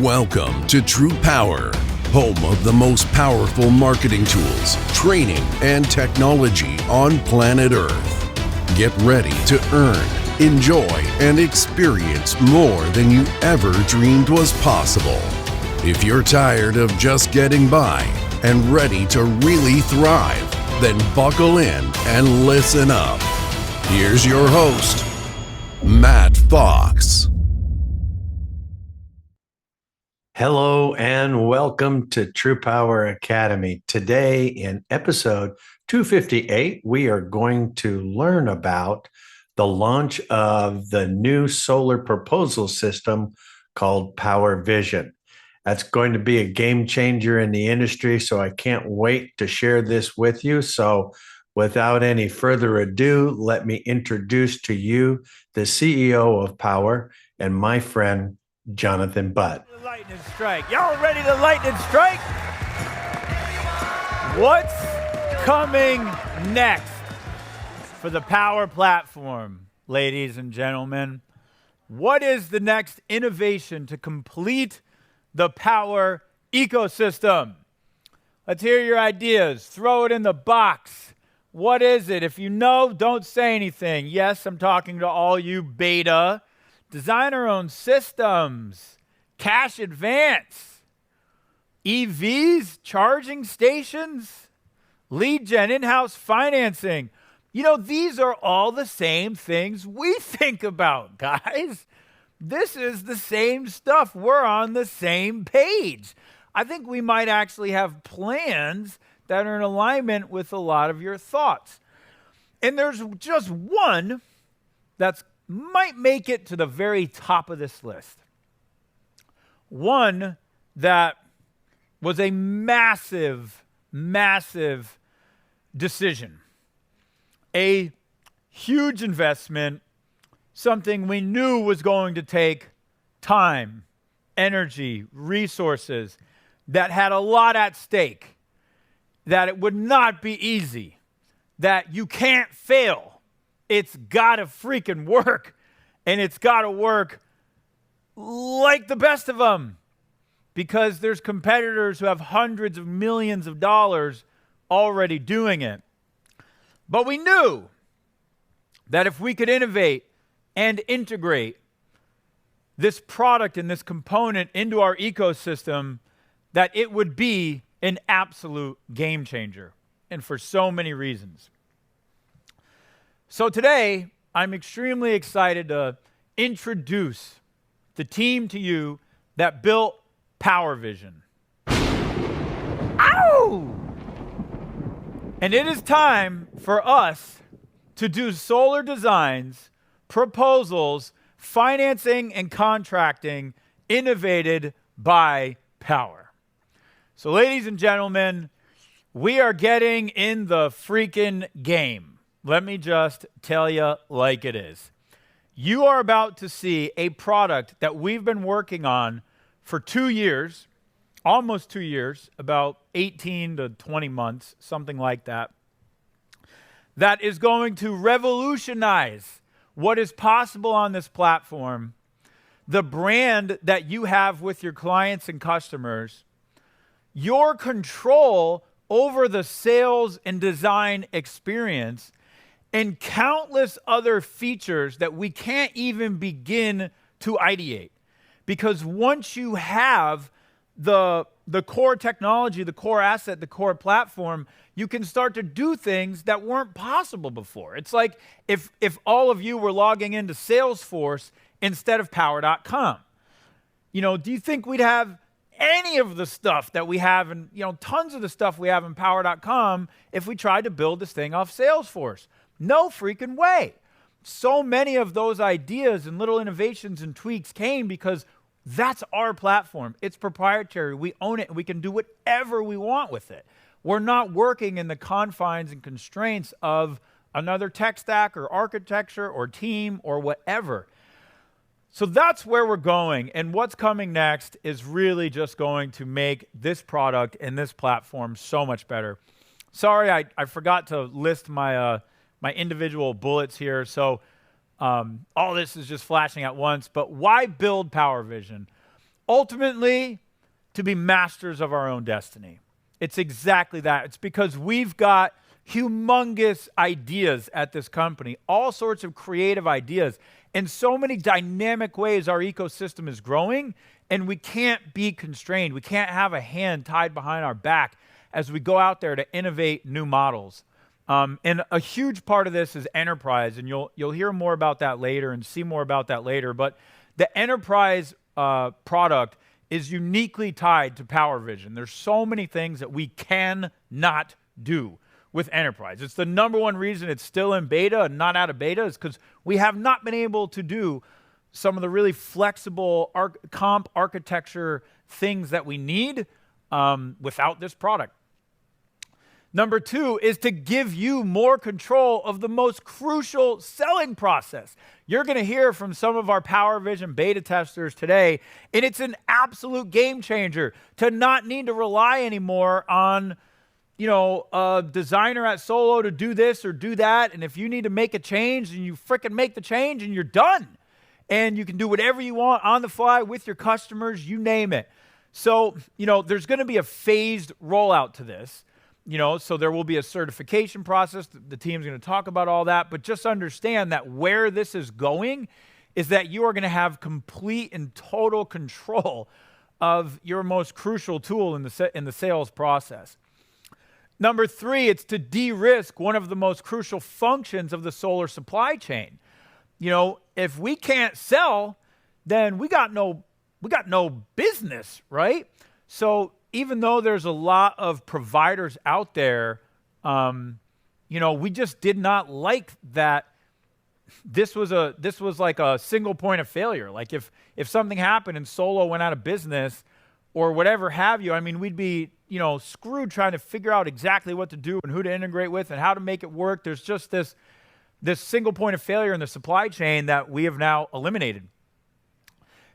Welcome to TruPowur, home of the most powerful marketing tools, training, and technology on planet Earth. Get ready to earn, enjoy, and experience more than you ever dreamed was possible. If you're tired of just getting by and ready to really thrive, then buckle in and listen up. Here's your host, Matt Fox. Hello and welcome to TruPowur Academy. Today in episode 258, we are going to learn about the launch of the new solar proposal system called Power Vision. That's going to be a game changer in the industry, so I can't wait to share this with you. So without any further ado, let me introduce to you the CEO of Power and my friend, Jonathan Butt. Lightning strike. Y'all ready to lightning strike? What's coming next for the Power platform, ladies and gentlemen? What is the next innovation to complete the Power ecosystem? Let's hear your ideas. Throw it in the box. What is it? If you know, don't say anything. Yes, I'm talking to all you beta. Design our own systems. Cash advance. EVs, charging stations, lead gen, in-house financing. You know, these are all the same things we think about, guys. This is the same stuff. We're on the same page. I think we might actually have plans that are in alignment with a lot of your thoughts. And there's just one that might make it to the very top of this list. One that was a massive, massive decision. A huge investment, something we knew was going to take time, energy, resources, that had a lot at stake. That it would not be easy, that you can't fail. It's got to freaking work, and it's got to work like the best of them, because there's competitors who have hundreds of millions of dollars already doing it. But we knew that if we could innovate and integrate this product and this component into our ecosystem, that it would be an absolute game changer, and for so many reasons. So today, I'm extremely excited to introduce the team to you that built Power Vision. Ow! And it is time for us to do solar designs, proposals, financing, and contracting innovated by Power. So, ladies and gentlemen, we are getting in the freaking game. Let me just tell you like it is. You are about to see a product that we've been working on for 2 years, almost 2 years, about 18 to 20 months, something like that, that is going to revolutionize what is possible on this platform, the brand that you have with your clients and customers, your control over the sales and design experience, and countless other features that we can't even begin to ideate. Because once you have the core technology, the core asset, the core platform, you can start to do things that weren't possible before. It's like if all of you were logging into Salesforce instead of Power.com. You know, do you think we'd have any of the stuff that we have, and tons of the stuff we have in Power.com if we tried to build this thing off Salesforce? No freaking way. So many of those ideas and little innovations and tweaks came because that's our platform. It's proprietary. We own it, and we can do whatever we want with it. We're not working in the confines and constraints of another tech stack or architecture or team or whatever. So that's where we're going, and what's coming next is really just going to make this product and this platform so much better. Sorry, I forgot to list my my individual bullets here, so all this is just flashing at once, but why build Power Vision? Ultimately, to be masters of our own destiny. It's exactly that. It's because we've got humongous ideas at this company, all sorts of creative ideas, in so many dynamic ways our ecosystem is growing, and we can't be constrained. We can't have a hand tied behind our back as we go out there to innovate new models. And a huge part of this is enterprise, and you'll hear more about that later and see more about that later. But the enterprise product is uniquely tied to PowerVision. There's so many things that we cannot do with enterprise. It's the number one reason it's still in beta and not out of beta is because we have not been able to do some of the really flexible comp architecture things that we need without this product. Number two is to give you more control of the most crucial selling process. You're going to hear from some of our PowerVision beta testers today, and it's an absolute game changer to not need to rely anymore on, a designer at Solo to do this or do that. And if you need to make a change, and you frickin' make the change and you're done. And you can do whatever you want on the fly with your customers, you name it. So, there's going to be a phased rollout to this. So there will be a certification process. The team's going to talk about all that, but just understand that where this is going is that you are going to have complete and total control of your most crucial tool in the sales process. Number three, it's to de-risk one of the most crucial functions of the solar supply chain. If we can't sell, then we got no business, right? So even though there's a lot of providers out there, we just did not like that. This was like a single point of failure. Like if something happened and Solo went out of business or whatever have you, we'd be screwed trying to figure out exactly what to do and who to integrate with and how to make it work. There's just this single point of failure in the supply chain that we have now eliminated.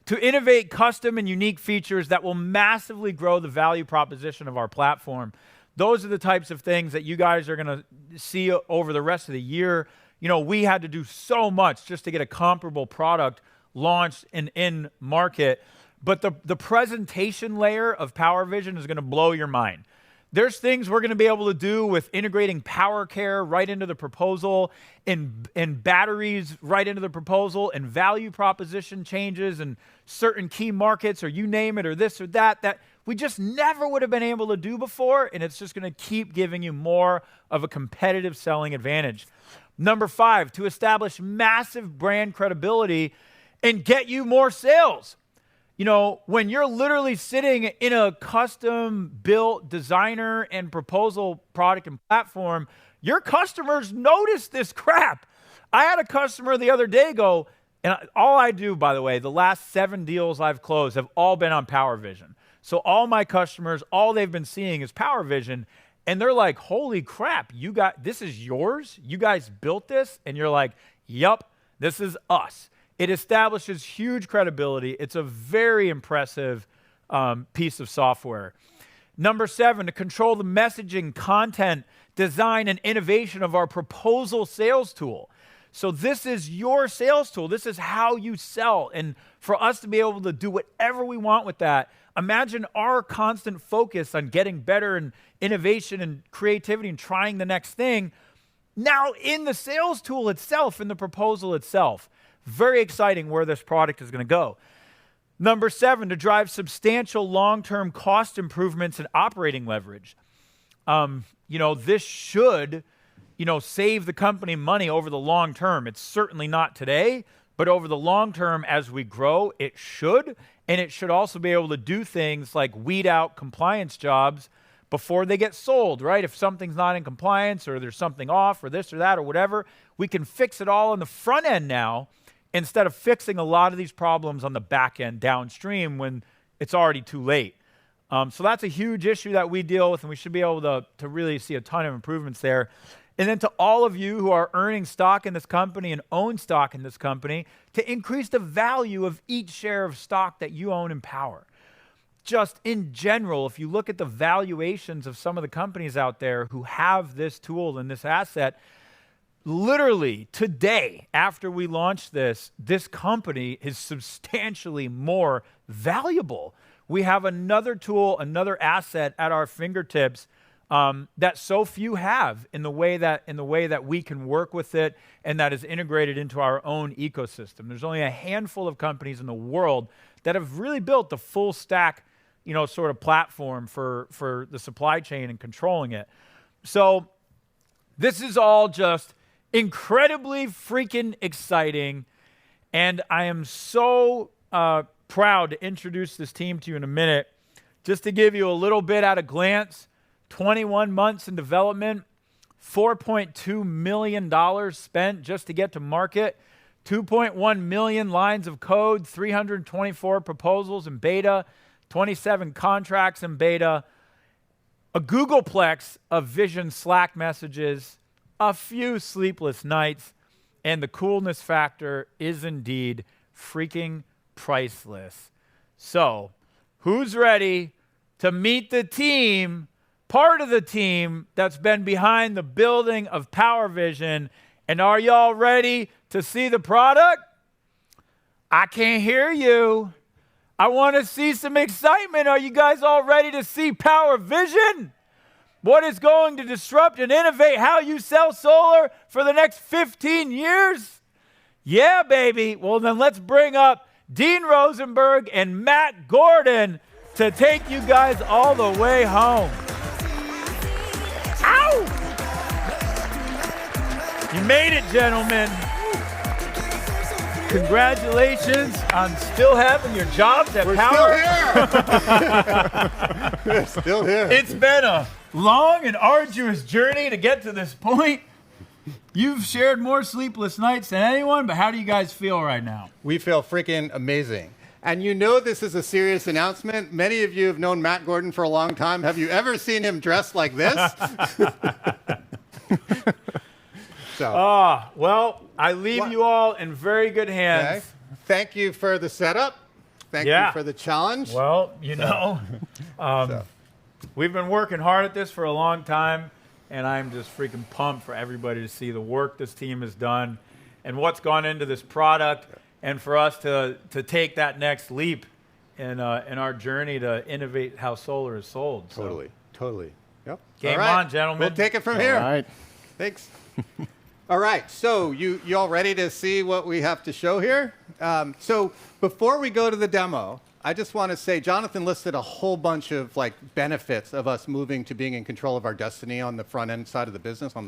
To innovate custom and unique features that will massively grow the value proposition of our platform. Those are the types of things that you guys are going to see over the rest of the year. We had to do so much just to get a comparable product launched and in market. But the presentation layer of PowerVision is going to blow your mind. There's things we're going to be able to do with integrating PowerCare right into the proposal, and batteries right into the proposal, and value proposition changes and certain key markets, or you name it, or this or that we just never would have been able to do before, and it's just going to keep giving you more of a competitive selling advantage. Number five, to establish massive brand credibility and get you more sales. When you're literally sitting in a custom-built designer and proposal product and platform, your customers notice this crap. I had a customer the other day go, and all I do, by the way, the last 7 deals I've closed have all been on PowerVision. So all my customers, all they've been seeing is PowerVision, and they're like, holy crap, this is yours? You guys built this? And you're like, yep, this is us. It establishes huge credibility. It's a very impressive piece of software. Number 7, to control the messaging, content, design, and innovation of our proposal sales tool. So this is your sales tool. This is how you sell. And for us to be able to do whatever we want with that, imagine our constant focus on getting better and innovation and creativity and trying the next thing now in the sales tool itself, in the proposal itself. Very exciting where this product is going to go. Number 7, to drive substantial long-term cost improvements and operating leverage. This should, save the company money over the long term. It's certainly not today, but over the long term as we grow, it should. And it should also be able to do things like weed out compliance jobs before they get sold, right? If something's not in compliance or there's something off or this or that or whatever, we can fix it all on the front end now, instead of fixing a lot of these problems on the back end downstream when it's already too late. So that's a huge issue that we deal with, and we should be able to really see a ton of improvements there. And then to all of you who are earning stock in this company and own stock in this company, to increase the value of each share of stock that you own in Power. Just in general, if you look at the valuations of some of the companies out there who have this tool and this asset, literally today, after we launched this company is substantially more valuable. We have another tool, another asset at our fingertips that so few have in the way that we can work with it and that is integrated into our own ecosystem. There's only a handful of companies in the world that have really built the full stack, sort of platform for the supply chain and controlling it. So this is all just incredibly freaking exciting, and I am so proud to introduce this team to you in a minute. Just to give you a little bit at a glance, 21 months in development, $4.2 million spent just to get to market, 2.1 million lines of code, 324 proposals in beta, 27 contracts in beta, a Googleplex of Vision Slack messages, a few sleepless nights, and the coolness factor is indeed freaking priceless. So, who's ready to meet the team, part of the team that's been behind the building of PowerVision, and are y'all ready to see the product? I can't hear you. I want to see some excitement. Are you guys all ready to see PowerVision? What is going to disrupt and innovate how you sell solar for the next 15 years? Yeah, baby. Well, then let's bring up Dean Rosenberg and Matt Gordon to take you guys all the way home. Ow! You made it, gentlemen. Congratulations on still having your jobs at Power. We're still here. It's been a long and arduous journey to get to this point. You've shared more sleepless nights than anyone, but how do you guys feel right now? We feel freaking amazing. And you know this is a serious announcement. Many of you have known Matt Gordon for a long time. Have you ever seen him dressed like this? Well, I leave you all in very good hands. Okay. Thank you for the setup. Thank you for the challenge. Well, we've been working hard at this for a long time, and I'm just freaking pumped for everybody to see the work this team has done and what's gone into this product, and for us to take that next leap in our journey to innovate how solar is sold. Totally. Yep. Game on, gentlemen. We'll take it from here. All right. Thanks. All right, so you all ready to see what we have to show here? So before we go to the demo, I just want to say Jonathan listed a whole bunch of benefits of us moving to being in control of our destiny on the front end side of the business, on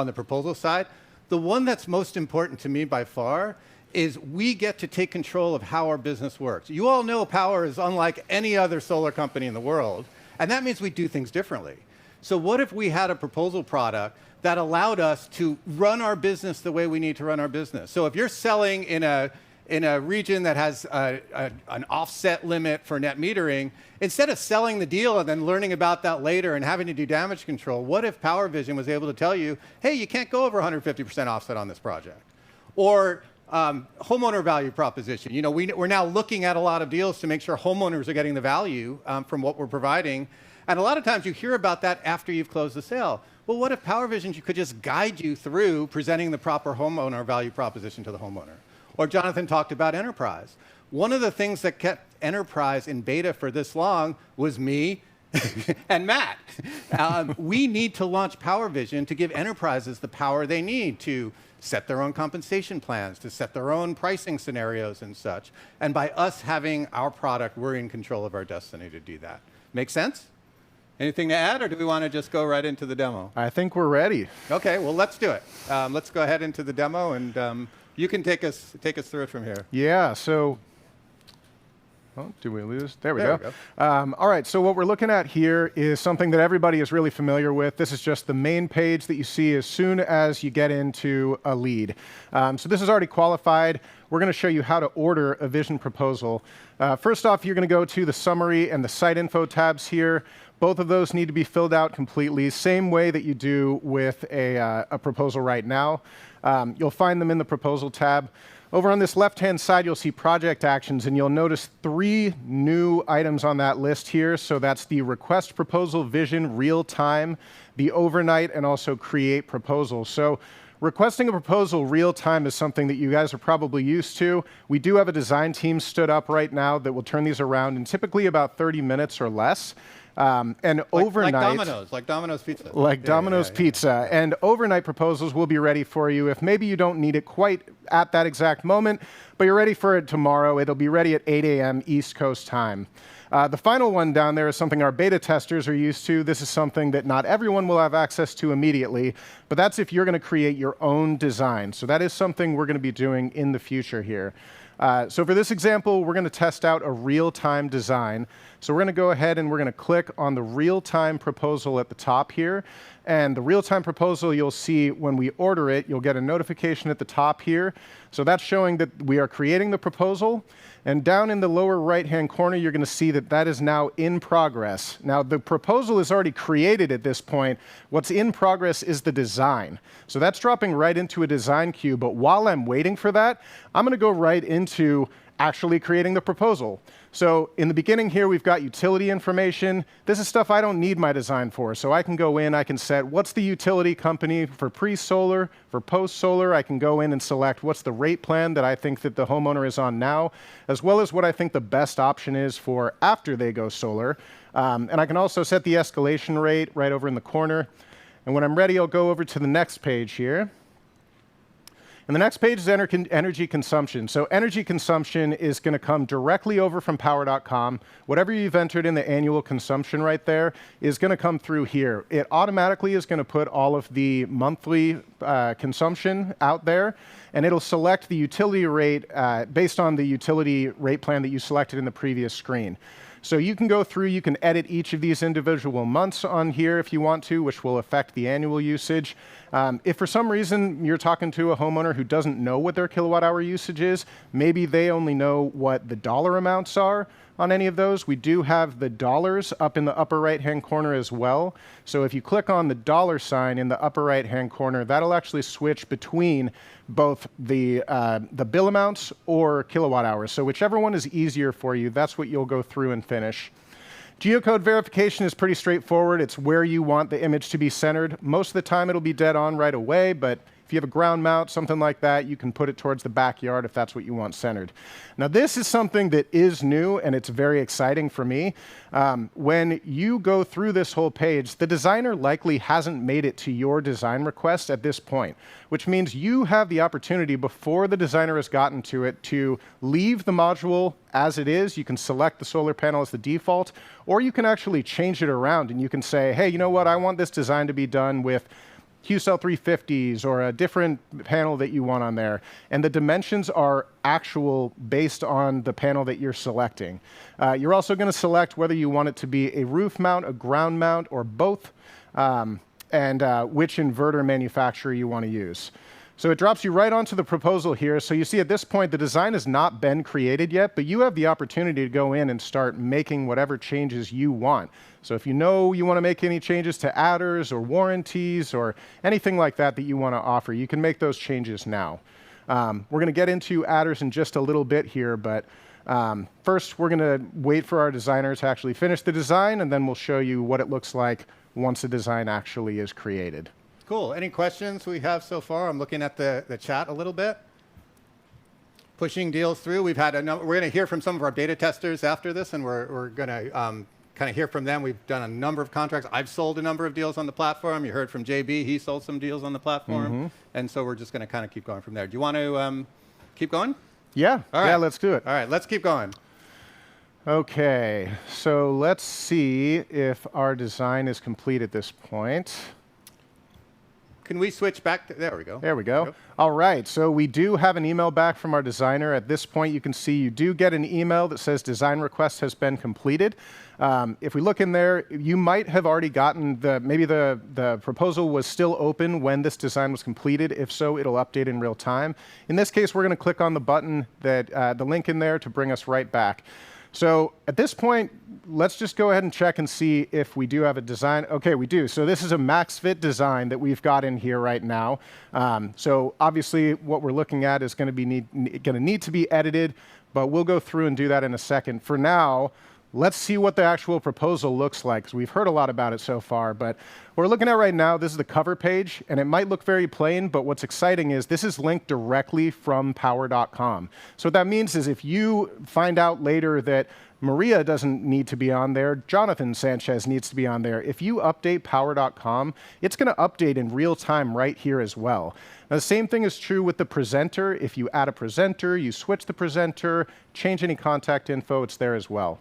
the proposal side. The one that's most important to me by far is we get to take control of how our business works. You all know Power is unlike any other solar company in the world, and that means we do things differently. So what if we had a proposal product that allowed us to run our business the way we need to run our business? So if you're selling in a region that has an offset limit for net metering, instead of selling the deal and then learning about that later and having to do damage control, what if PowerVision was able to tell you, hey, you can't go over 150% offset on this project? Or homeowner value proposition. We're now looking at a lot of deals to make sure homeowners are getting the value from what we're providing. And a lot of times you hear about that after you've closed the sale. Well, what if PowerVision could just guide you through presenting the proper homeowner value proposition to the homeowner? Or Jonathan talked about enterprise. One of the things that kept enterprise in beta for this long was me and Matt. We need to launch PowerVision to give enterprises the power they need to set their own compensation plans, to set their own pricing scenarios and such. And by us having our product, we're in control of our destiny to do that. Make sense? Anything to add, or do we want to just go right into the demo? I think we're ready. Okay, well, let's do it. Let's go ahead into the demo, and you can take us through it from here. Yeah, so, did we lose? There we go. All right, so what we're looking at here is something that everybody is really familiar with. This is just the main page that you see as soon as you get into a lead. So this is already qualified. We're going to show you how to order a vision proposal. First off, you're going to go to the summary and the site info tabs here. Both of those need to be filled out completely, same way that you do with a proposal right now. You'll find them in the proposal tab. Over on this left-hand side, you'll see project actions, and you'll notice 3 new items on that list here. So that's the request proposal vision real time, the overnight, and also create proposal. So requesting a proposal real time is something that you guys are probably used to. We do have a design team stood up right now that will turn these around in typically about 30 minutes or less. And overnight, like Domino's Pizza. Like Domino's Pizza. And overnight proposals will be ready for you if maybe you don't need it quite at that exact moment, but you're ready for it tomorrow. It'll be ready at 8 a.m. East Coast time. The final one down there is something our beta testers are used to. This is something that not everyone will have access to immediately, but that's if you're going to create your own design. So that is something we're going to be doing in the future here. So for this example, we're going to test out a real-time design. So we're going to go ahead and we're going to click on the real-time proposal at the top here. And the real-time proposal, you'll see when we order it, you'll get a notification at the top here. So that's showing that we are creating the proposal. And down in the lower right-hand corner, you're going to see that that is now in progress. Now, the proposal is already created at this point. What's in progress is the design. So that's dropping right into a design queue. But while I'm waiting for that, I'm going to go right into actually creating the proposal. So in the beginning here, we've got utility information. This is stuff I don't need my design for. So I can go in, I can set what's the utility company for pre-solar, for post-solar. I can go in and select what's the rate plan that I think that the homeowner is on now, as well as what I think the best option is for after they go solar. And I can also set the escalation rate right over in the corner. And when I'm ready, I'll go over to the next page here. And the next page is energy consumption. So energy consumption is going to come directly over from Power.com. Whatever you've entered in the annual consumption right there is going to come through here. It automatically is going to put all of the monthly consumption out there, and it'll select the utility rate based on the utility rate plan that you selected in the previous screen. So you can go through, you can edit each of these individual months on here if you want to, which will affect the annual usage. If for some reason you're talking to a homeowner who doesn't know what their kilowatt hour usage is, maybe they only know what the dollar amounts are on any of those. We do have the dollars up in the upper right-hand corner as well. So if you click on the dollar sign in the upper right-hand corner, that'll actually switch between both the bill amounts or kilowatt hours. So whichever one is easier for you, that's what you'll go through and finish. Geocode verification is pretty straightforward. It's where you want the image to be centered. Most of the time it'll be dead on right away, but if you have a ground mount, something like that, you can put it towards the backyard if that's what you want centered. Now, this is something that is new, and it's very exciting for me. When you go through this whole page, the designer likely hasn't made it to your design request at this point, which means you have the opportunity before the designer has gotten to it to leave the module as it is. You can select the solar panel as the default, or you can actually change it around, and you can say, hey, you know what, I want this design to be done with QCell 350s or a different panel that you want on there. And the dimensions are actual based on the panel that you're selecting. You're also going to select whether you want it to be a roof mount, a ground mount, or both, and which inverter manufacturer you want to use. So it drops you right onto the proposal here. So you see at this point, the design has not been created yet, but you have the opportunity to go in and start making whatever changes you want. So if you know you want to make any changes to adders or warranties or anything like that that you want to offer, you can make those changes now. We're going to get into adders in just a little bit here, but first we're going to wait for our designer to actually finish the design, and then we'll show you what it looks like once the design actually is created. Cool. Any questions we have so far? I'm looking at the chat a little bit. Pushing deals through. We've had we're going to hear from some of our beta testers after this, and we're going to kind of hear from them. We've done a number of contracts. I've sold a number of deals on the platform. You heard from JB. He sold some deals on the platform. Mm-hmm. And so we're just going to kind of keep going from there. Do you want to keep going? Yeah. All right. Yeah, let's do it. All right, let's keep going. Okay. So let's see if our design is complete at this point. Can we switch back to, there we go. There we go. All right, so we do have an email back from our designer. At this point, you can see you do get an email that says design request has been completed. If we look in there, you might have already gotten maybe the proposal was still open when this design was completed. If so, it'll update in real time. In this case, we're going to click on the button that the link in there to bring us right back. So at this point, let's just go ahead and check and see if we do have a design. Okay, we do. So this is a max fit design that we've got in here right now. So obviously what we're looking at is going to need to be edited, but we'll go through and do that in a second. For now, let's see what the actual proposal looks like, because we've heard a lot about it so far. But what we're looking at right now, this is the cover page, and it might look very plain, but what's exciting is this is linked directly from Powur.com. So what that means is if you find out later that Maria doesn't need to be on there, Jonathan Sanchez needs to be on there, if you update Powur.com, it's going to update in real time right here as well. Now, the same thing is true with the presenter. If you add a presenter, you switch the presenter, change any contact info, it's there as well.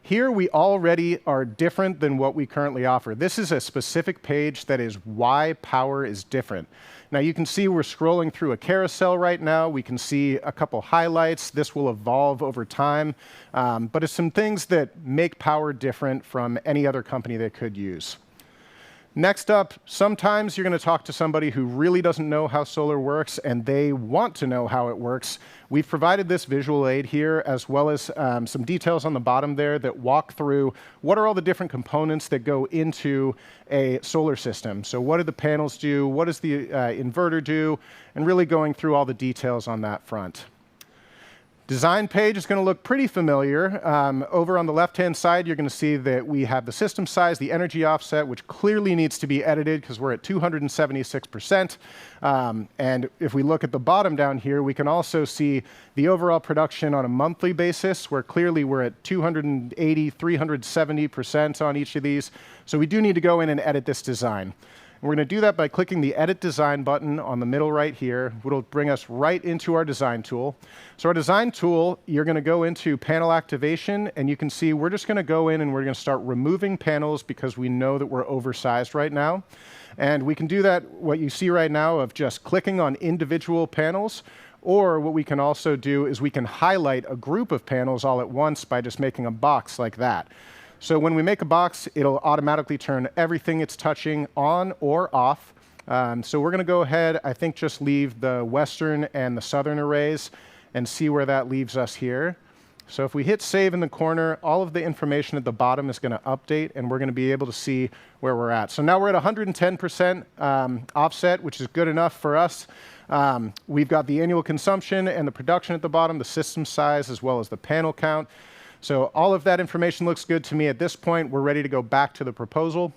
Here we already are different than what we currently offer. This is a specific page that is why Powur is different. Now you can see we're scrolling through a carousel right now. We can see a couple highlights. This will evolve over time, but it's some things that make Powur different from any other company they could use. Next up, sometimes you're going to talk to somebody who really doesn't know how solar works and they want to know how it works. We've provided this visual aid here, as well as some details on the bottom there that walk through what are all the different components that go into a solar system. So what do the panels do? What does the inverter do? And really going through all the details on that front. Design page is going to look pretty familiar. Over on the left-hand side, you're going to see that we have the system size, the energy offset, which clearly needs to be edited because we're at 276%. And if we look at the bottom down here, we can also see the overall production on a monthly basis, where clearly we're at 280, 370% on each of these. So we do need to go in and edit this design. We're going to do that by clicking the Edit Design button on the middle right here, which will bring us right into our design tool. So our design tool, you're going to go into Panel Activation, and you can see we're just going to go in and we're going to start removing panels because we know that we're oversized right now. And we can do that, what you see right now, of just clicking on individual panels, or what we can also do is we can highlight a group of panels all at once by just making a box like that. So when we make a box, it'll automatically turn everything it's touching on or off. So we're going to go ahead, I think, just leave the western and the southern arrays and see where that leaves us here. So if we hit save in the corner, all of the information at the bottom is going to update, and we're going to be able to see where we're at. So now we're at 110% offset, which is good enough for us. We've got the annual consumption and the production at the bottom, the system size, as well as the panel count. So all of that information looks good to me at this point. We're ready to go back to the proposal.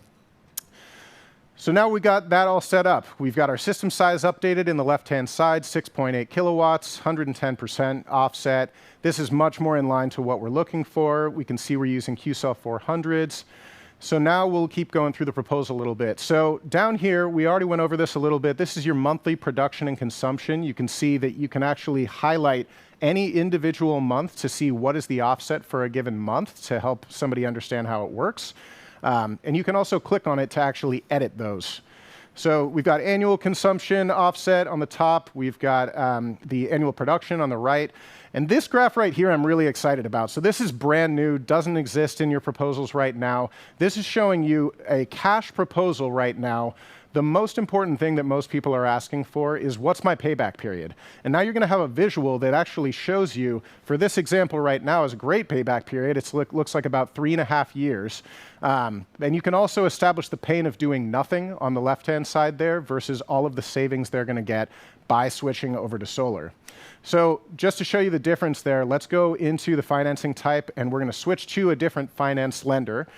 So now we got that all set up. We've got our system size updated in the left-hand side, 6.8 kilowatts, 110% offset. This is much more in line to what we're looking for. We can see we're using QCell 400s. So now we'll keep going through the proposal a little bit. So down here, we already went over this a little bit. This is your monthly production and consumption. You can see that you can actually highlight any individual month to see what is the offset for a given month to help somebody understand how it works. And you can also click on it to actually edit those. So we've got annual consumption offset on the top. We've got the annual production on the right. And this graph right here I'm really excited about. So this is brand new, doesn't exist in your proposals right now. This is showing you a cash proposal right now. The most important thing that most people are asking for is, what's my payback period? And now you're going to have a visual that actually shows you, for this example right now, is a great payback period. It looks like about 3.5 years. And you can also establish the pain of doing nothing on the left-hand side there versus all of the savings they're going to get by switching over to solar. So just to show you the difference there, let's go into the financing type, and we're going to switch to a different finance lender.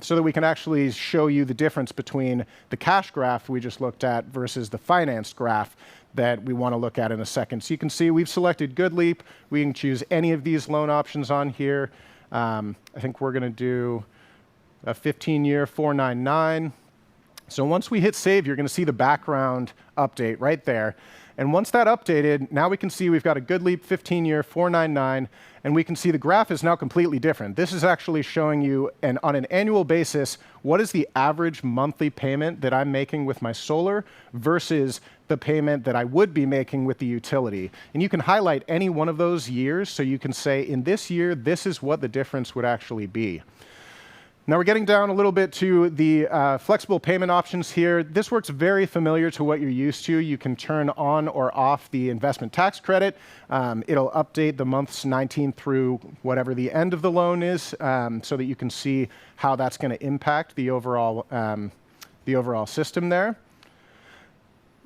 So that we can actually show you the difference between the cash graph we just looked at versus the financed graph that we want to look at in a second. So you can see we've selected GoodLeap. We can choose any of these loan options on here. I think we're going to do a 15-year 499. So once we hit save, you're going to see the background update right there. And once that updated, now we can see we've got a GoodLeap 15-year 499, and we can see the graph is now completely different. This is actually showing you, on an annual basis, what is the average monthly payment that I'm making with my solar versus the payment that I would be making with the utility. And you can highlight any one of those years, so you can say, in this year, this is what the difference would actually be. Now we're getting down a little bit to the flexible payment options here. This works very familiar to what you're used to. You can turn on or off the investment tax credit. It'll update the months 19 through whatever the end of the loan is, so that you can see how that's going to impact the overall system there.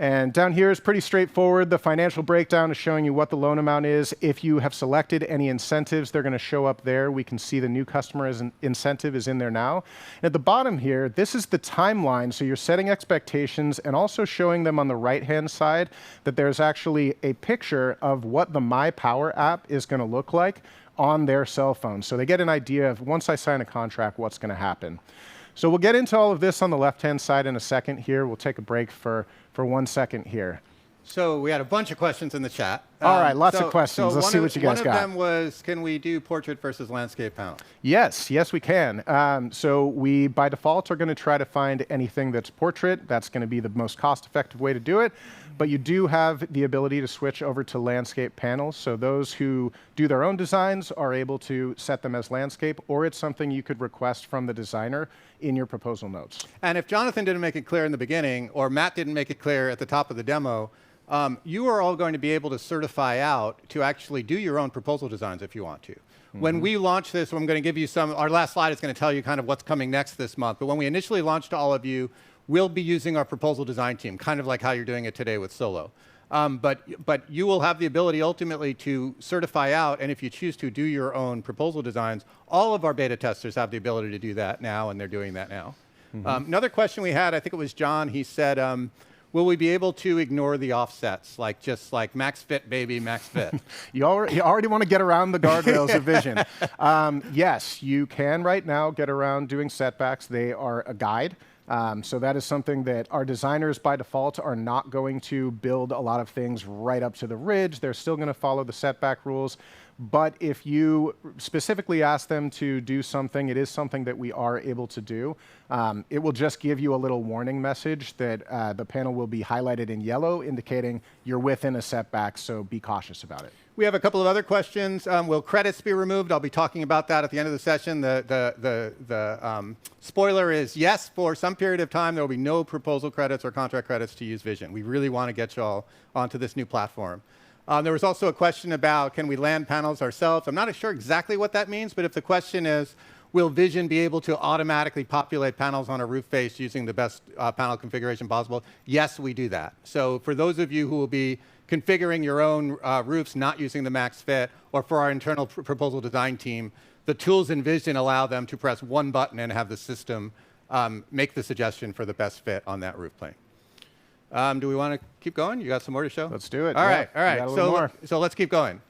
And down here is pretty straightforward. The financial breakdown is showing you what the loan amount is. If you have selected any incentives, they're going to show up there. We can see the new customer incentive is in there now. And at the bottom here, this is the timeline. So you're setting expectations and also showing them on the right-hand side that there's actually a picture of what the TruPowur app is going to look like on their cell phone. So they get an idea of, once I sign a contract, what's going to happen. So we'll get into all of this on the left-hand side in a second here. We'll take a break for 1 second here. So we had a bunch of questions in the chat. All right, lots of questions. Let's see what you guys got. One of them was, can we do portrait versus landscape panel? Yes, we can. So we, by default, are going to try to find anything that's portrait. That's going to be the most cost-effective way to do it. But you do have the ability to switch over to landscape panels. So those who do their own designs are able to set them as landscape, or it's something you could request from the designer in your proposal notes. And if Jonathan didn't make it clear in the beginning, or Matt didn't make it clear at the top of the demo, you are all going to be able to certify out to actually do your own proposal designs if you want to. When we launch this, I'm going to give you our last slide is going to tell you kind of what's coming next this month. But when we initially launch to all of you, we'll be using our proposal design team, kind of like how you're doing it today with Solo. But you will have the ability ultimately to certify out, and if you choose to do your own proposal designs, all of our beta testers have the ability to do that now, and they're doing that now. Another question we had, I think it was John, he said, will we be able to ignore the offsets, just like max fit, baby, max fit? You already want to get around the guardrails of vision. Yes, you can right now get around doing setbacks. They are a guide. So that is something that our designers by default are not going to build a lot of things right up to the ridge. They're still going to follow the setback rules. But if you specifically ask them to do something, it is something that we are able to do. It will just give you a little warning message that the panel will be highlighted in yellow, indicating you're within a setback, so be cautious about it. We have a couple of other questions. Will credits be removed? I'll be talking about that at the end of the session. The spoiler is yes, for some period of time, there will be no proposal credits or contract credits to use Vision. We really want to get you all onto this new platform. There was also a question about, can we land panels ourselves? I'm not sure exactly what that means, but if the question is, will Vision be able to automatically populate panels on a roof face using the best panel configuration possible? Yes, we do that. So for those of you who will be configuring your own roofs not using the max fit, or for our internal proposal design team, the tools in Vision allow them to press one button and have the system make the suggestion for the best fit on that roof plane. Do we want to keep going? You got some more to show? Let's do it. All right. So let's keep going.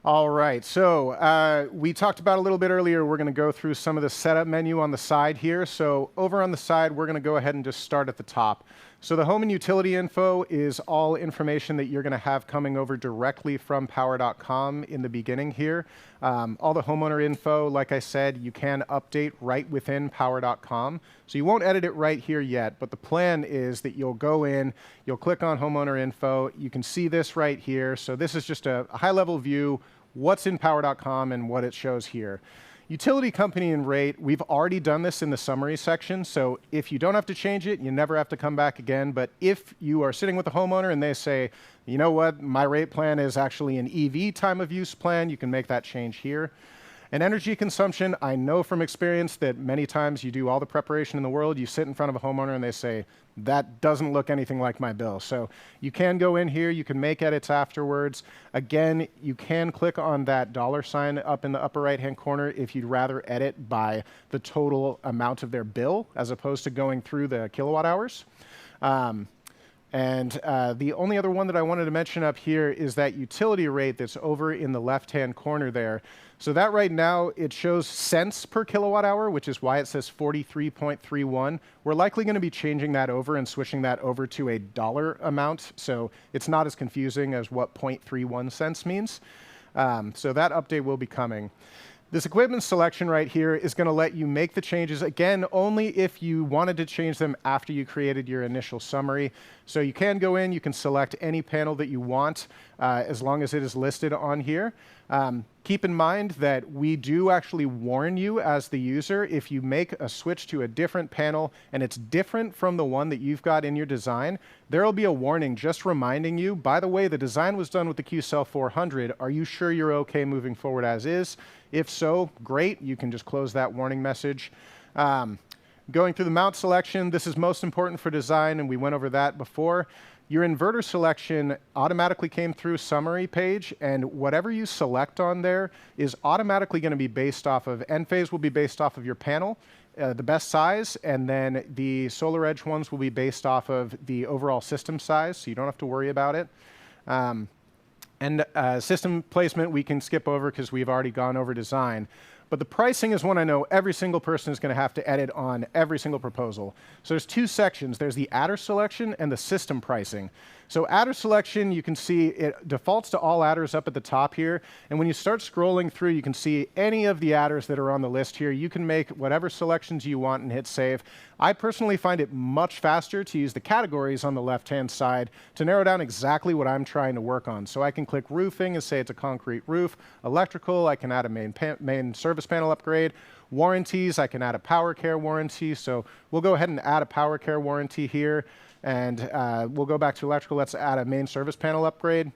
All right, so we talked about a little bit earlier, we're going to go through some of the setup menu on the side here. So over on the side, we're going to go ahead and just start at the top. So the home and utility info is all information that you're going to have coming over directly from Powur.com in the beginning here. All the homeowner info, like I said, you can update right within Powur.com. So you won't edit it right here yet, but the plan is that you'll go in, you'll click on homeowner info, you can see this right here. So this is just a high-level view, what's in Powur.com and what it shows here. Utility company and rate, we've already done this in the summary section, so if you don't have to change it, you never have to come back again. But if you are sitting with a homeowner and they say, you know what, my rate plan is actually an EV time of use plan, you can make that change here. And energy consumption, I know from experience that many times you do all the preparation in the world, you sit in front of a homeowner and they say, that doesn't look anything like my bill. So you can go in here, you can make edits afterwards. Again, you can click on that $sign up in the upper right-hand corner if you'd rather edit by the total amount of their bill as opposed to going through the kilowatt hours. And the only other one that I wanted to mention up here is that utility rate that's over in the left-hand corner there. So that right now, it shows cents per kilowatt hour, which is why it says 43.31. We're likely going to be changing that over and switching that over to a dollar amount. So it's not as confusing as what 0.31 cents means. So that update will be coming. This equipment selection right here is going to let you make the changes, again, only if you wanted to change them after you created your initial summary. So you can go in, you can select any panel that you want, as long as it is listed on here. Keep in mind that we do actually warn you as the user if you make a switch to a different panel and it's different from the one that you've got in your design, there will be a warning just reminding you, by the way, the design was done with the QCell 400. Are you sure you're okay moving forward as is? If so, great. You can just close that warning message. Going through the mount selection, this is most important for design, and we went over that before. Your inverter selection automatically came through summary page, and whatever you select on there is automatically going to be based off of, end phase will be based off of your panel, the best size, and then the Solar Edge ones will be based off of the overall system size, so you don't have to worry about it. System placement we can skip over because we've already gone over design. But the pricing is one I know every single person is going to have to edit on every single proposal. So there's two sections. There's the adder selection and the system pricing. So adder selection, you can see it defaults to all adders up at the top here. And when you start scrolling through, you can see any of the adders that are on the list here. You can make whatever selections you want and hit save. I personally find it much faster to use the categories on the left-hand side to narrow down exactly what I'm trying to work on. So I can click roofing and say it's a concrete roof. Electrical, I can add a main service panel upgrade. Warranties, I can add a power care warranty. So we'll go ahead and add a power care warranty here. And we'll go back to electrical. Let's add a main service panel upgrade.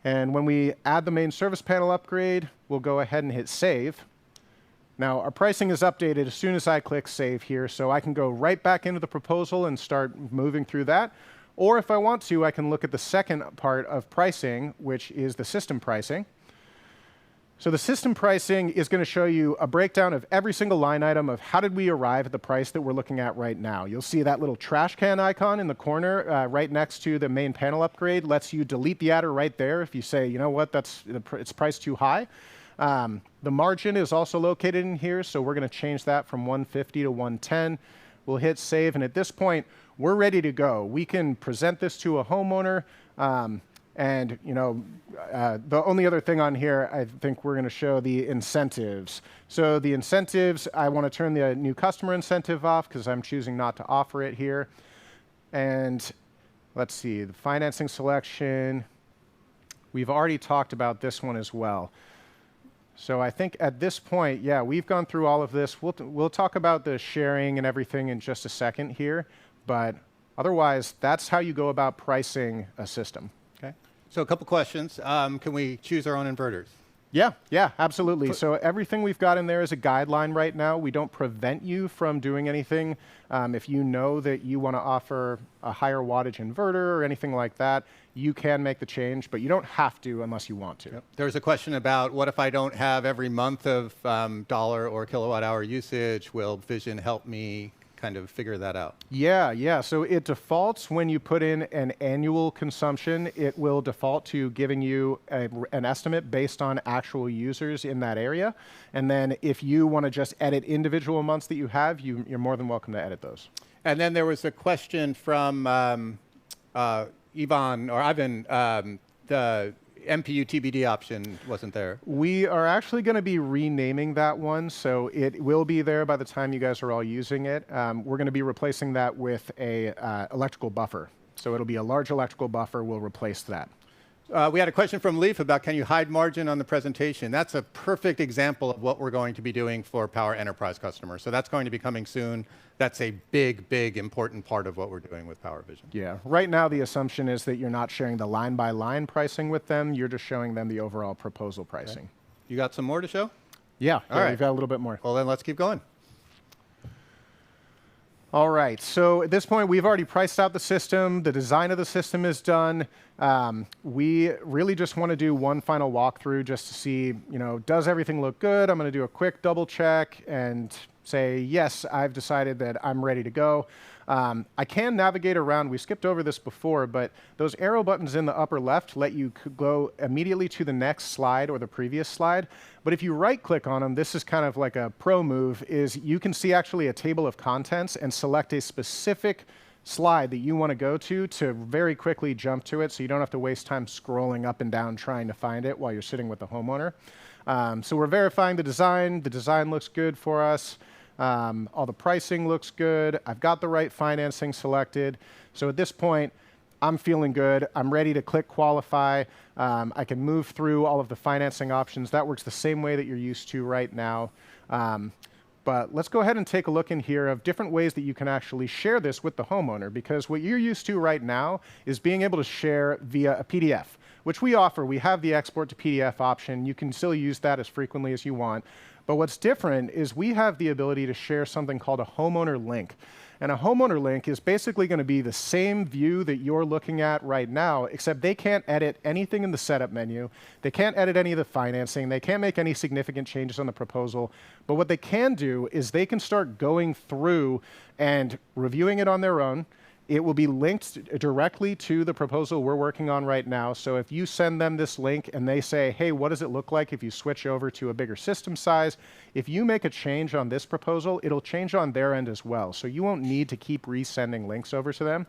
And when we add the main service panel upgrade, we'll go ahead and hit save. Now, our pricing is updated as soon as I click save here, so I can go right back into the proposal and start moving through that. Or if I want to, I can look at the second part of pricing, which is the system pricing. So the system pricing is going to show you a breakdown of every single line item of how did we arrive at the price that we're looking at right now. You'll see that little trash can icon in the corner right next to the main panel upgrade lets you delete the adder right there if you say, you know what, it's priced too high. The margin is also located in here, so we're going to change that from 150 to 110. We'll hit save, and at this point, we're ready to go. We can present this to a homeowner. And the only other thing on here, I think we're going to show the incentives. So the incentives, I want to turn the new customer incentive off because I'm choosing not to offer it here. And let's see, the financing selection. We've already talked about this one as well. So I think at this point, yeah, we've gone through all of this. We'll talk about the sharing and everything in just a second here. But otherwise, that's how you go about pricing a system. Okay. So a couple questions. Can we choose our own inverters? Yeah, absolutely. So everything we've got in there is a guideline right now. We don't prevent you from doing anything. If you know that you want to offer a higher wattage inverter or anything like that, you can make the change, but you don't have to unless you want to. Yep. There's a question about what if I don't have every month of dollar or kilowatt hour usage? Will Vision help me kind of figure that out? Yeah. So it defaults when you put in an annual consumption. It will default to giving you an estimate based on actual users in that area. And then if you want to just edit individual months that you have, you're more than welcome to edit those. And then there was a question from Ivan, the MPU TBD option wasn't there. We are actually going to be renaming that one, so it will be there by the time you guys are all using it. We're going to be replacing that with a electrical buffer. So it'll be a large electrical buffer. We'll replace that. We had a question from Leaf about can you hide margin on the presentation? That's a perfect example of what we're going to be doing for Power Enterprise customers. So that's going to be coming soon. That's a big, important part of what we're doing with Power Vision. Yeah. Right now, the assumption is that you're not sharing the line-by-line pricing with them. You're just showing them the overall proposal pricing. Okay. You got some more to show? Yeah. All right. We've got a little bit more. Well, then let's keep going. All right, so at this point, we've already priced out the system. The design of the system is done. We really just want to do one final walkthrough just to see, does everything look good? I'm going to do a quick double check and say, yes, I've decided that I'm ready to go. I can navigate around. We skipped over this before, but those arrow buttons in the upper left let you go immediately to the next slide or the previous slide. But if you right-click on them, this is kind of like a pro move, is you can see actually a table of contents and select a specific slide that you want to go to very quickly jump to it so you don't have to waste time scrolling up and down trying to find it while you're sitting with the homeowner. So we're verifying the design. The design looks good for us. All the pricing looks good. I've got the right financing selected. So at this point, I'm feeling good. I'm ready to click qualify. I can move through all of the financing options. That works the same way that you're used to right now. But let's go ahead and take a look in here of different ways that you can actually share this with the homeowner, because what you're used to right now is being able to share via a PDF. which we offer. We have the export to PDF option. You can still use that as frequently as you want. But what's different is we have the ability to share something called a homeowner link. And a homeowner link is basically going to be the same view that you're looking at right now, except they can't edit anything in the setup menu. They can't edit any of the financing. They can't make any significant changes on the proposal. But what they can do is they can start going through and reviewing it on their own. It will be linked directly to the proposal we're working on right now. So if you send them this link and they say, hey, what does it look like if you switch over to a bigger system size? If you make a change on this proposal, it'll change on their end as well. So you won't need to keep resending links over to them.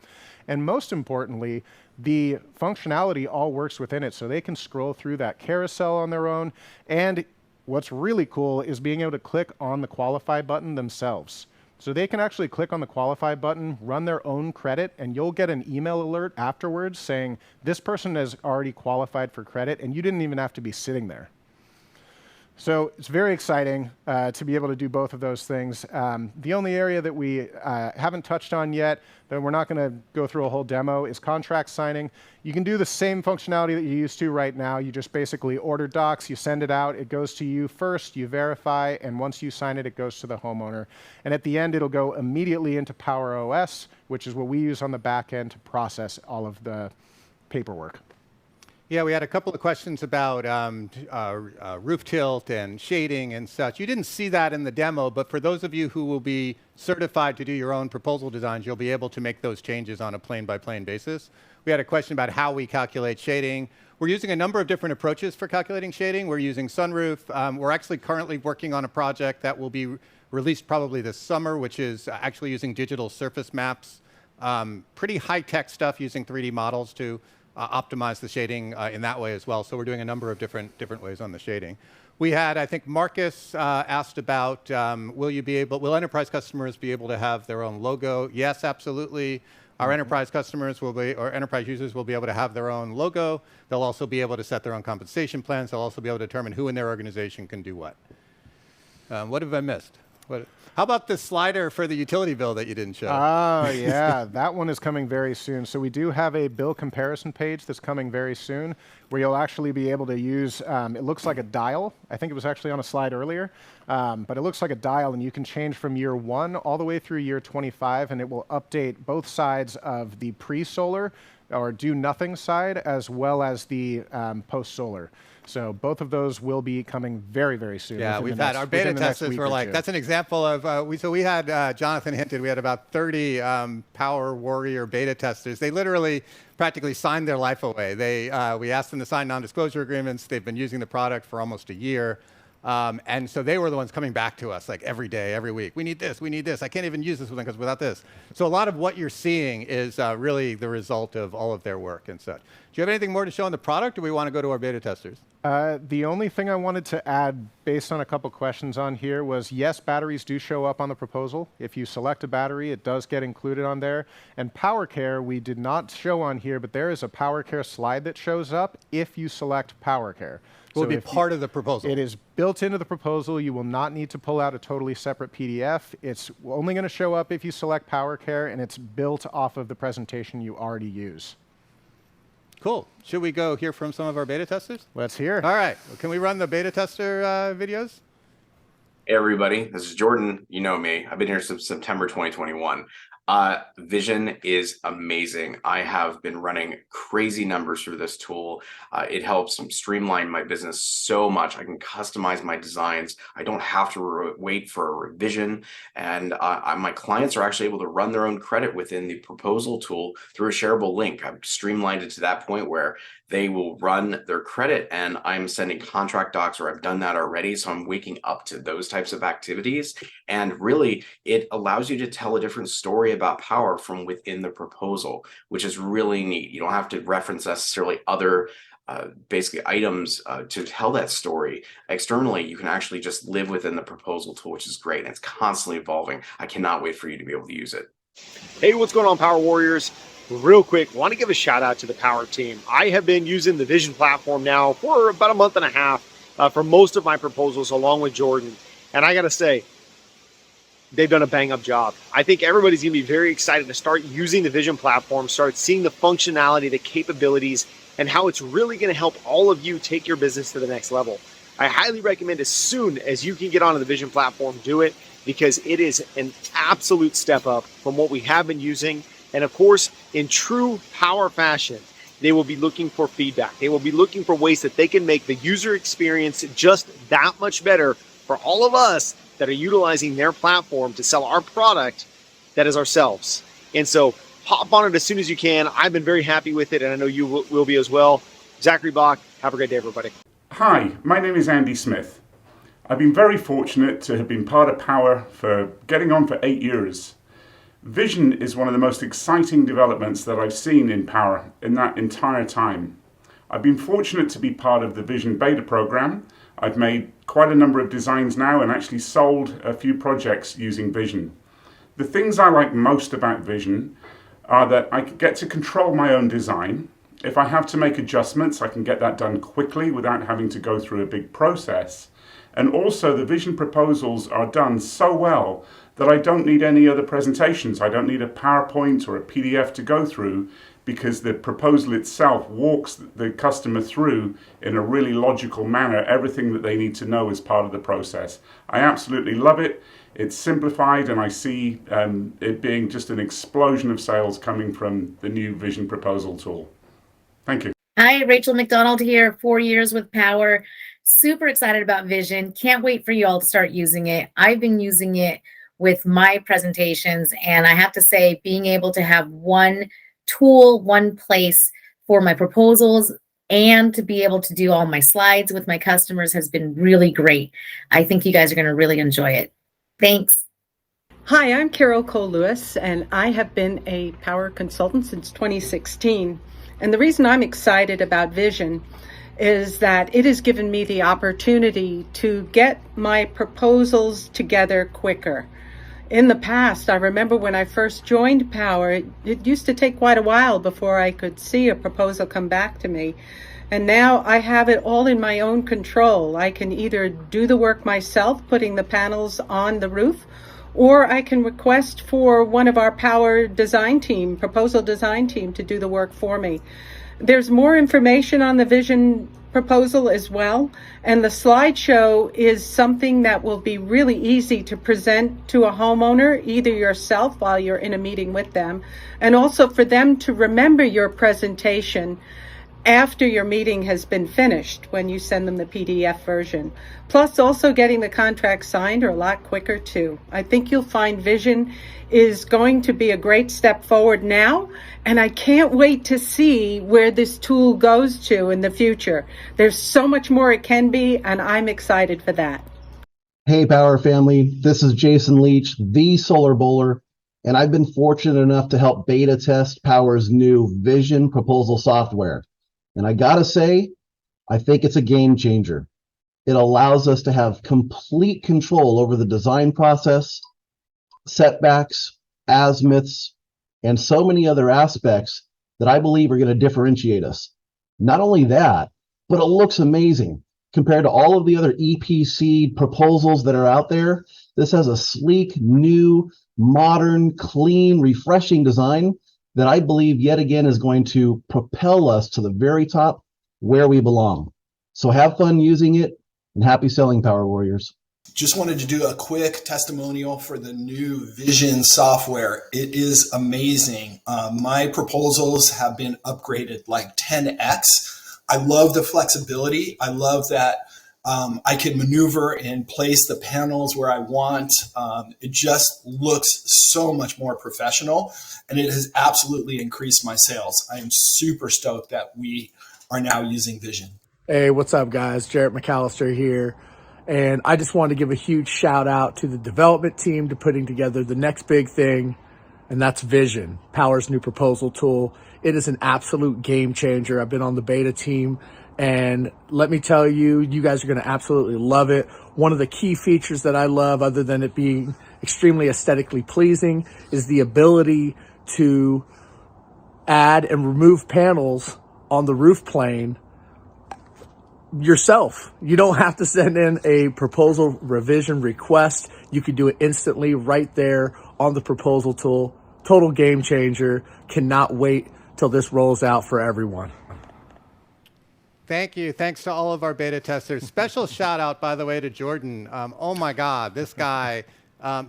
And most importantly, the functionality all works within it. So they can scroll through that carousel on their own. And what's really cool is being able to click on the qualify button themselves. So they can actually click on the qualify button, run their own credit, and you'll get an email alert afterwards saying this person has already qualified for credit, and you didn't even have to be sitting there. So it's very exciting to be able to do both of those things. The only area that we haven't touched on yet, that we're not going to go through a whole demo, is contract signing. You can do the same functionality that you're used to right now. You just basically order docs, you send it out, it goes to you first, you verify, and once you sign it, it goes to the homeowner. And at the end, it'll go immediately into Power OS, which is what we use on the back end to process all of the paperwork. Yeah, we had a couple of questions about roof tilt and shading and such. You didn't see that in the demo, but for those of you who will be certified to do your own proposal designs, you'll be able to make those changes on a plane-by-plane basis. We had a question about how we calculate shading. We're using a number of different approaches for calculating shading. We're using sunroof. We're actually currently working on a project that will be released probably this summer, which is actually using digital surface maps. Pretty high-tech stuff using 3D models to optimize the shading in that way as well. So we're doing a number of different ways on the shading. We had, I think Marcus asked about, will enterprise customers be able to have their own logo? Yes, absolutely. Our enterprise customers will be, or enterprise users will be able to have their own logo. They'll also be able to set their own compensation plans. They'll also be able to determine who in their organization can do what. What have I missed? How about the slider for the utility bill that you didn't show? Oh, yeah, that one is coming very soon. So we do have a bill comparison page that's coming very soon where you'll actually be able to use, it looks like a dial. I think it was actually on a slide earlier, but it looks like a dial, and you can change from year 1 all the way through year 25, and it will update both sides of the pre-solar or do nothing side as well as the post-solar. So both of those will be coming very, very soon. Yeah, we've had our beta testers were like, that's an example of, we had, Jonathan hinted, we had about 30 Power Warrior beta testers. They literally practically signed their life away. We asked them to sign non-disclosure agreements. They've been using the product for almost a year. And so they were the ones coming back to us like every day, every week. We need this, we need this. I can't even use this with them because without this. So a lot of what you're seeing is really the result of all of their work and such. Do you have anything more to show on the product, or we want to go to our beta testers? The only thing I wanted to add based on a couple questions on here was, yes, batteries do show up on the proposal. If you select a battery, it does get included on there. And Power Care, we did not show on here, but there is a Power Care slide that shows up if you select Power Care. Will be part of the proposal. It is built into the proposal. You will not need to pull out a totally separate PDF. It's only going to show up if you select Power Care, and it's built off of the presentation you already use. Cool. Should we go hear from some of our beta testers? Let's hear. All right. Well, can we run the beta tester videos? Hey, everybody. This is Jordan. You know me. I've been here since September 2021. Vision is amazing. I have been running crazy numbers through this tool. It helps streamline my business so much. I can customize my designs. I don't have to wait for a revision. And my clients are actually able to run their own credit within the proposal tool through a shareable link. I've streamlined it to that point where they will run their credit, and I'm sending contract docs, or I've done that already. So I'm waking up to those types of activities. And really, it allows you to tell a different story about power from within the proposal, which is really neat. You don't have to reference necessarily other basically items to tell that story externally. You can actually just live within the proposal tool, which is great. And it's constantly evolving. I cannot wait for you to be able to use it. Hey, what's going on, Power Warriors? Real quick, want to give a shout out to the Power team. I have been using the Vision platform now for about a month and a half for most of my proposals, along with Jordan. And I got to say, they've done a bang-up job. I think everybody's going to be very excited to start using the Vision platform, start seeing the functionality, the capabilities, and how it's really going to help all of you take your business to the next level. I highly recommend as soon as you can get onto the Vision platform, do it, because it is an absolute step up from what we have been using. And of course, in true power fashion, they will be looking for feedback. They will be looking for ways that they can make the user experience just that much better for all of us that are utilizing their platform to sell our product, that is ourselves. And so hop on it as soon as you can. I've been very happy with it, and I know you will be as well. Zachary Bach, have a great day, everybody. Hi, my name is Andy Smith. I've been very fortunate to have been part of Power for getting on for 8 years. Vision is one of the most exciting developments that I've seen in Power in that entire time. I've been fortunate to be part of the Vision beta program. I've made quite a number of designs now and actually sold a few projects using Vision. The things I like most about Vision are that I get to control my own design. If I have to make adjustments, I can get that done quickly without having to go through a big process. And also the Vision proposals are done so well that I don't need any other presentations. I don't need a PowerPoint or a PDF to go through, because the proposal itself walks the customer through in a really logical manner everything that they need to know as part of the process. I absolutely love it. It's simplified, and I see it being just an explosion of sales coming from the new Vision proposal tool. Thank you. Hi, Rachel McDonald here, 4 years with Power. Super excited about Vision. Can't wait for you all to start using it. I've been using it with my presentations, and I have to say, being able to have one tool, one place for my proposals, and to be able to do all my slides with my customers has been really great. I think you guys are going to really enjoy it. Thanks. Hi, I'm Carol Cole-Lewis, and I have been a Power consultant since 2016. And the reason I'm excited about Vision is that it has given me the opportunity to get my proposals together quicker. In the past, I remember when I first joined Power, it used to take quite a while before I could see a proposal come back to me. And now I have it all in my own control. I can either do the work myself, putting the panels on the roof, or I can request for one of our Power design team, proposal design team, to do the work for me. There's more information on the Vision proposal as well, and the slideshow is something that will be really easy to present to a homeowner, either yourself while you're in a meeting with them, and also for them to remember your presentation after your meeting has been finished when you send them the PDF version. Plus, also getting the contract signed are a lot quicker too. I think you'll find Vision is going to be a great step forward now, and I can't wait to see where this tool goes to in the future. There's so much more it can be, and I'm excited for that. Hey, Power family, this is Jason Leach, the Solar Bowler, and I've been fortunate enough to help beta test Power's new Vision proposal software. And I gotta say, I think it's a game changer. It allows us to have complete control over the design process, setbacks, azimuths, and so many other aspects that I believe are going to differentiate us. Not only that, but it looks amazing. Compared to all of the other EPC proposals that are out there, this has a sleek, new, modern, clean, refreshing design that I believe yet again is going to propel us to the very top where we belong. So have fun using it, and happy selling, Power Warriors. Just wanted to do a quick testimonial for the new Vision software. It is amazing. My proposals have been upgraded like 10x. I love the flexibility. I love that I can maneuver and place the panels where I want. It just looks so much more professional, and it has absolutely increased my sales. I am super stoked that we are now using Vision. Hey, what's up, guys? Jarrett McAllister here. And I just wanted to give a huge shout out to the development team to putting together the next big thing, and that's Vision, Power's new proposal tool. It is an absolute game changer. I've been on the beta team, and let me tell you, you guys are going to absolutely love it. One of the key features that I love, other than it being extremely aesthetically pleasing, is the ability to add and remove panels on the roof plane yourself. You don't have to send in a proposal revision request. You can do it instantly right there on the proposal tool. Total game changer. Cannot wait till this rolls out for everyone. Thank you. Thanks to all of our beta testers. Special shout out, by the way, to Jordan. Oh my God, this guy,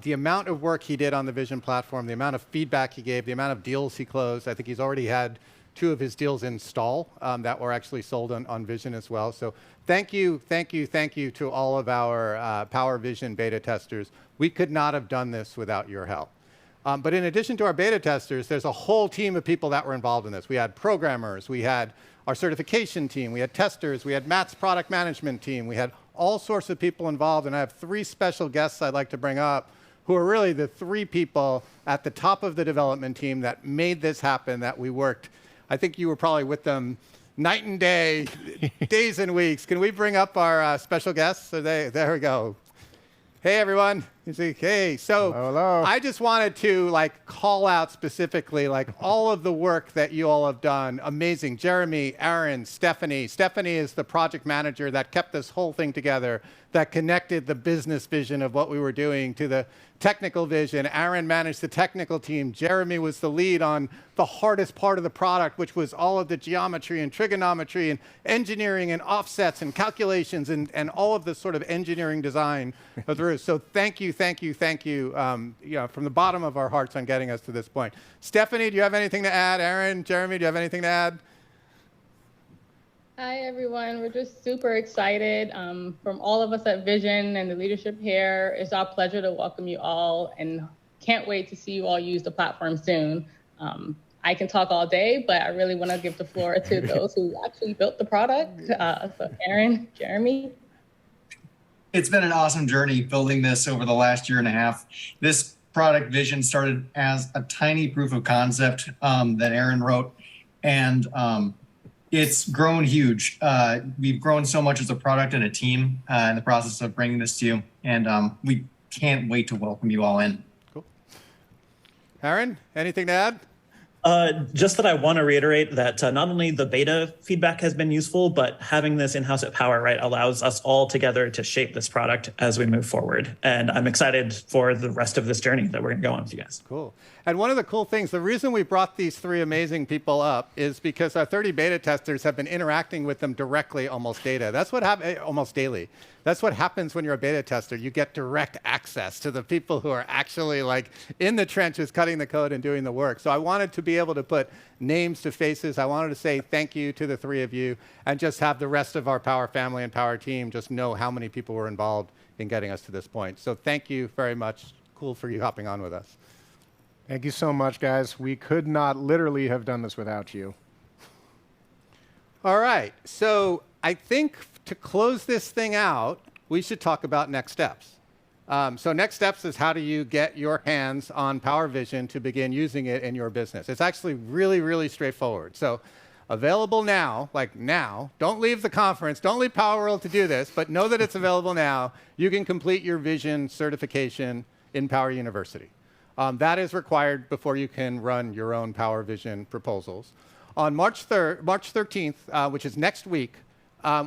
the amount of work he did on the Vision platform, the amount of feedback he gave, the amount of deals he closed. I think he's already had 2 of his deals install that were actually sold on Vision as well. So thank you to all of our Power Vision beta testers. We could not have done this without your help. But in addition to our beta testers, there's a whole team of people that were involved in this. We had programmers, we had our certification team, we had testers, we had Matt's product management team, we had all sorts of people involved, and I have 3 special guests I'd like to bring up who are really the 3 people at the top of the development team that made this happen, that we worked. I think you were probably with them night and day, days and weeks. Can we bring up our special guests? So there we go. Hey, everyone. Hey, so hello. I just wanted to call out specifically all of the work that you all have done. Amazing. Jeremy, Aaron, Stephanie. Stephanie is the project manager that kept this whole thing together, that connected the business vision of what we were doing to the technical vision. Aaron managed the technical team. Jeremy was the lead on the hardest part of the product, which was all of the geometry and trigonometry and engineering and offsets and calculations and all of the sort of engineering design through. So thank you from the bottom of our hearts on getting us to this point. Stephanie, do you have anything to add? Aaron, Jeremy, do you have anything to add? Hi, everyone. We're just super excited. From all of us at Vision and the leadership here, it's our pleasure to welcome you all and can't wait to see you all use the platform soon. I can talk all day, but I really want to give the floor to those who actually built the product. So Aaron, Jeremy. It's been an awesome journey building this over the last 1.5 years. This product Vision started as a tiny proof of concept that Aaron wrote, and it's grown huge. We've grown so much as a product and a team in the process of bringing this to you, and we can't wait to welcome you all in. Cool. Aaron, anything to add? Just that I want to reiterate that not only the beta feedback has been useful, but having this in-house at Power, right, allows us all together to shape this product as we move forward. And I'm excited for the rest of this journey that we're going to go on with you guys. Cool. And one of the cool things, the reason we brought these 3 amazing people up is because our 30 beta testers have been interacting with them directly almost daily. That's what happens when you're a beta tester. You get direct access to the people who are actually in the trenches, cutting the code and doing the work. So I wanted to be able to put names to faces. I wanted to say thank you to the 3 of you and just have the rest of our Power family and Power team just know how many people were involved in getting us to this point. So thank you very much. Cool for you hopping on with us. Thank you so much, guys. We could not literally have done this without you. All right. So I think to close this thing out, we should talk about next steps. So next steps is how do you get your hands on Power Vision to begin using it in your business? It's actually really, really straightforward. So available now, now, don't leave the conference, don't leave Power World to do this, but know that it's available now. You can complete your Vision certification in Power University. That is required before you can run your own Power Vision proposals. On March 13th, which is next week,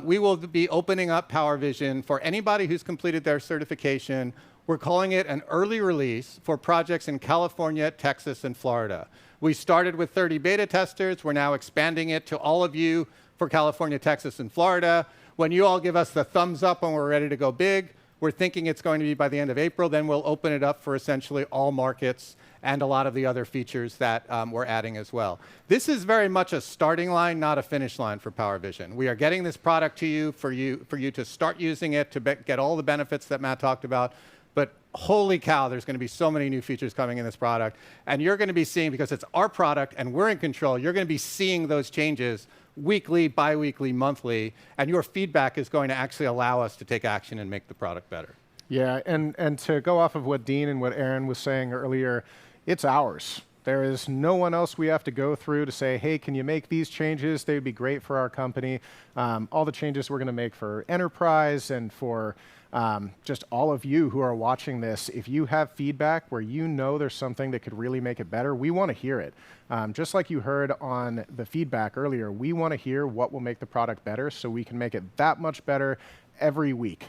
we will be opening up Power Vision for anybody who's completed their certification. We're calling it an early release for projects in California, Texas, and Florida. We started with 30 beta testers. We're now expanding it to all of you for California, Texas, and Florida. When you all give us the thumbs up when we're ready to go big, we're thinking it's going to be by the end of April. Then we'll open it up for essentially all markets and a lot of the other features that we're adding as well. This is very much a starting line, not a finish line for Power Vision. We are getting this product to you for you to start using it, to get all the benefits that Matt talked about. But holy cow, there's going to be so many new features coming in this product. And you're going to be seeing, because it's our product and we're in control, you're going to be seeing those changes weekly, bi-weekly, monthly, and your feedback is going to actually allow us to take action and make the product better. Yeah, and to go off of what Dean and what Aaron was saying earlier, it's ours. There is no one else we have to go through to say, hey, can you make these changes? They would be great for our company. All the changes we're going to make for enterprise and for just all of you who are watching this, if you have feedback where you know there's something that could really make it better, we want to hear it. Just like you heard on the feedback earlier, we want to hear what will make the product better so we can make it that much better every week.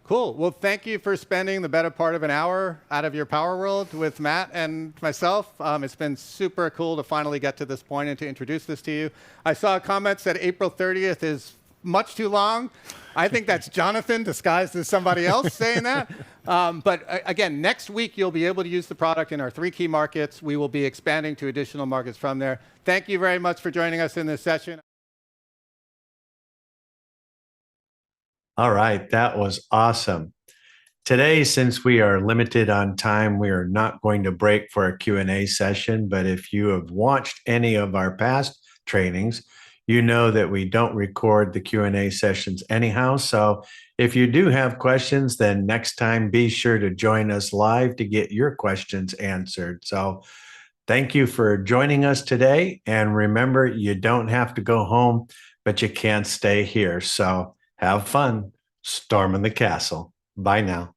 Cool. Well, thank you for spending the better part of an hour out of your Power World with Matt and myself. It's been super cool to finally get to this point and to introduce this to you. I saw comments that April 30th is much too long. I think that's Jonathan disguised as somebody else saying that. But again, next week, you'll be able to use the product in our 3 key markets. We will be expanding to additional markets from there. Thank you very much for joining us in this session. All right, that was awesome. Today, since we are limited on time, we are not going to break for a Q&A session, but if you have watched any of our past trainings, you know that we don't record the Q&A sessions anyhow. So if you do have questions, then next time be sure to join us live to get your questions answered. So thank you for joining us today. And remember, you don't have to go home, but you can stay here. So have fun storming the castle. Bye now.